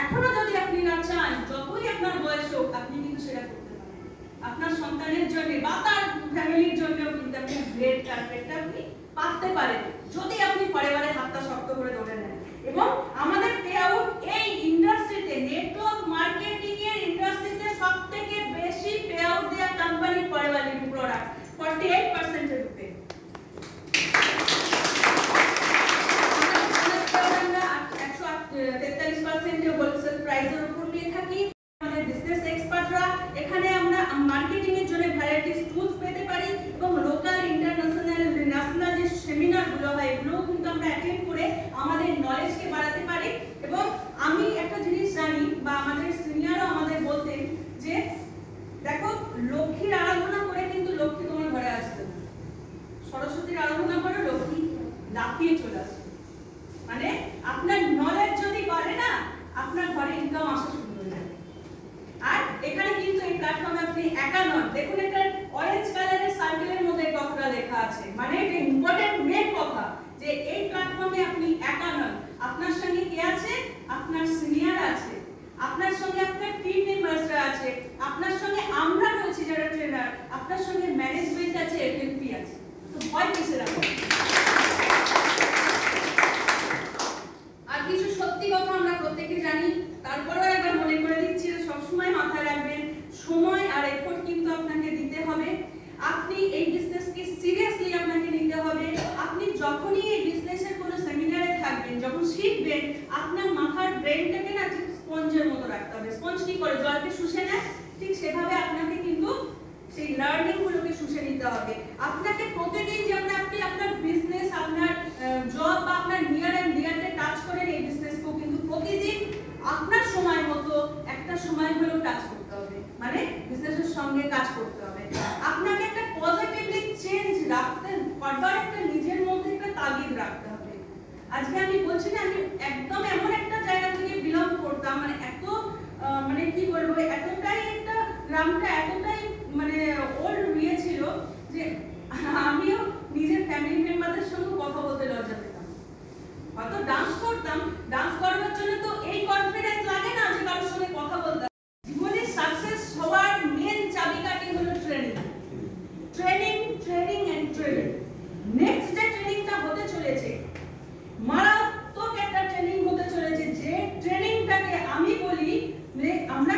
এখনো যদি আপনি না চান যতই আপনার বয়স হোক আপনি কিন্তু সেটা করতে পারেন আপনার সন্তানের জন্য বা তার ফ্যামিলির জন্যও। কিন্তু আপনি গ্রেট টার্গেটটা আপনি পাতে পারেন যদি আপনি পরিবারের হাতটা শক্ত করে ধরে নেন। এবং আমাদের পে আউট এই ইন্ডাস্ট্রিতে, নেটওয়ার্ক মার্কেটিং এর ইন্ডাস্ট্রিতে সবথেকে বেশি পে আউট দেয়া কোম্পানি পরিবার লিভিং প্রোডাক্ট 48% এর উপরে। আমরা 143% হোলসেল প্রাইসের উপর নিয়ে থাকি। আমাদের বিজনেস এক্সপার্টরা এখানে আমরা মার্কেটিং এর জন্য ভ্যারাইটিস টুলস পেতে পারি এবং লোকাল ইন্টারন্যাশনাল ন্যাশনাল যে সেমিনারগুলো হয় এগুলো কিন্তু আমরা অ্যাটেন্ড করে আমাদের নলেজকে বাড়াতে পারি। এবং আমি একটা জিনিস জানি বা আমাদের সিনিয়রও আমাদের বলতেন যে দেখো লক্ষ্মীর আরাধনা করে কিন্তু লক্ষ্মী তোমার ঘরে আসবে না, সরস্বতীর আরাধনা করে লক্ষ্মী লাফিয়ে চলে আসবে। মানে আপনার নলেজ যদি বাড়ে না আপনার ঘরে ইনকাম আসা শুরু হয়ে যাবে। আর এখানে কিন্তু এই প্ল্যাটফর্ম অন্টারপ্রেনার্সরা আছে, আপনার সঙ্গে আমরা রয়েছি যারা ট্রেনার, আপনার সঙ্গে ম্যানেজমেন্ট আছে, এফএলপি আছে, তো ভয় কিসের রাখবেন? আর কিছু সত্যি কথা আমরা প্রত্যেকে জানি, তারপরেও একবার মনে করে দিচ্ছি, সবসময় মাথায় রাখবেন, সময় আর এফোর্ট কিন্তু আপনাকে দিতে হবে। আপনি এই বিজনেসকে সিরিয়াসলি আপনাকে নিতে হবে। আপনি যখনই এই বিজনেসের কোনো সেমিনারে থাকবেন, যখন শিখবেন, আপনার মাথার ব্রেনটাকে না ঠিক স্পঞ্জের মতো রাখতে হবে। স্পঞ্জ কি করে? জলকে শুষে নেয়, ঠিক সেভাবে আপনাকে কিন্তু সেই লার্নিং গুলোকে শুষে নিতে হবে। আপনাকে প্রতিদিন যেমন আপনি আপনার বিজনেস, আপনার জব বা আপনার নিয়ার এন্ড ডিয়ারকে টাচ করেন, এই বিজনেসকেও কিন্তু প্রতিদিন আপনার সময় মতো একটা সময় হলেও টাচ করতে হবে, মানে বিজনেসের সঙ্গে কাজ করতে হবে। আপনাকে একটা পজিটিভলি চেঞ্জ রাখতে করবার একটা নিজের মধ্যে একটা তাগিদ রাখতে হবে। আজকে আমি বলছি না, আমি একদম এমন একটা জায়গা থেকে বিলং করতাম, মানে এত মানে কি বলবো, এতটাই একটা গ্রামটা এতটাই মানে ওল্ড ইয়ে ছিল যে আমিও নিজের ফ্যামিলি মেম্বারদের সঙ্গে কথা বলতে লজ্জা পেতাম। হয়তো ডান্স করতাম, ডান্স করার জন্য তো এই কনফিডেন্স লাগে না যে কারোর সঙ্গে কথা বলতে। জীবনে সাকসেস হওয়ার মেন চাবিকাঠি হলো training, training, training and training. Next যে ট্রেনিংটা হতে চলেছে, মারাত্মক একটা ট্রেনিং হতে চলেছে, যে ট্রেনিংটাকে আমি বলি আমরা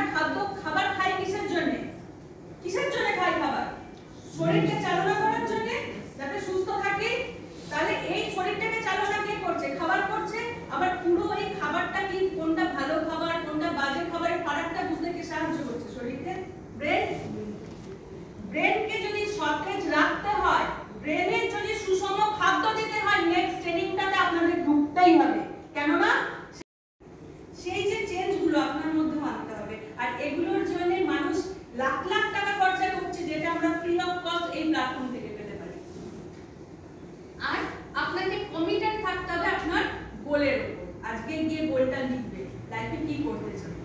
খাবার খাই কিসের জন্য? কিসের জন্য খাই খাবার? শরীরকে চালনা করার জন্য, যাতে সুস্থ থাকি। তাহলে এই শরীরটাকে চালনা কে করছে? খাবার করছে। আবার পুরো এই খাবারটা কি, কোনটা ভালো খাবার কোনটা বাজে খাবারের ফারাকটা বুঝতে কে সাহায্য করছে? শরীরকে, ব্রেন। ব্রেনকে যদি সতেজ রাখতে হয়, ব্রেনের যদি সুষম খাদ্য দিতে হয়, নেক্সট ট্রেনিংটাতে আপনাদের ঢুকতেই হবে। কেননা সেই যে চেঞ্জগুলো আপনার মধ্যে আনতে হবে, আর এগুলোর জন্য মানুষ লাখ লাখ টাকা খরচা করছে, যেটা আমরা ফ্রি অফ কস্ট এই প্ল্যাটফর্ম থেকে পেতে পারি। আর আপনাকে কমিটেড থাকতে হবে আপনার গোলের উপর। আজকে গিয়ে গোলটা লিখবে, লাইফে কি করতে চান।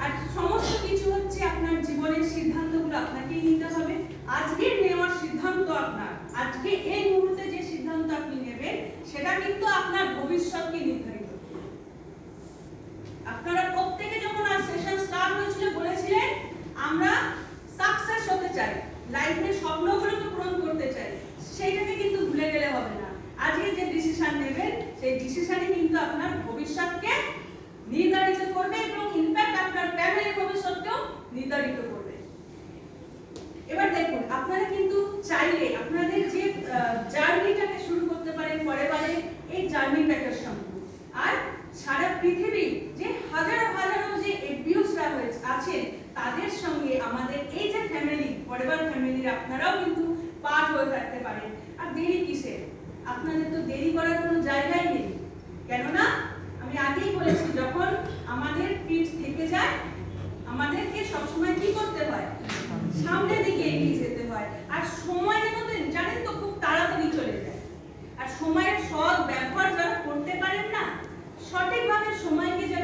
আর সমস্ত কিছু হচ্ছে আপনার জীবনের সিদ্ধান্তগুলো আপনাকেই নিতে হবে। আজকের নেওয়ার সিদ্ধান্ত আপনার, আজকে এই মুহূর্তে যে সিদ্ধান্ত আপনি নেবেন, সেটা কিন্তু আপনার ভবিষ্যৎকে নির্ধারিত করবে। আপনারা প্রত্যেকে যখন আজ সেশন স্টার্ট হয়েছিল বলেছিলেন আমরা সাকসেস হতে চাই, লাইফের স্বপ্নগুলোকে পূরণ করতে চাই, সেইটাকে কিন্তু ভুলে গেলে হবে না। আজকে যে ডিসিশন নেবেন, সেই ডিসিশনই কিন্তু আপনার ভবিষ্যৎকে নির্ধারিত করবে এবং ইনফ্যাক্ট আপনার ফ্যামিলির ভবিষ্যৎকেও নির্ধারিত করবে। এবার দেখুন, আপনারা কিন্তু চাইলে আপনাদের যে জার্নিটাকে শুরু করতে পারেন পরেবারে এই জার্নি প্যাকের সঙ্গে। আর সারা পৃথিবী যে হাজারো হাজারো যে এবিউসরা আছেন, তাদের সঙ্গে আমাদের এই যে ফ্যামিলি, পরেবার ফ্যামিলির আপনারাও কিন্তু পার্ট হয়ে থাকতে পারেন। আর দেরি কিসের? আপনাদের তো দেরি করার কোনো জায়গাই নেই। কেননা আমি আগেই বলেছি, যখন আমাদের পিঠ থেকে যায়, আমাদেরকে সবসময় কি করতে হয়? সামনের দিকে এগিয়ে যেতে হয়। আর সময় জানেন তো খুব তাড়াতাড়ি চলে যায়। আর সময়ের সৎ ব্যবহার যারা করতে পারেন না, সঠিকভাবে সময়কে যারা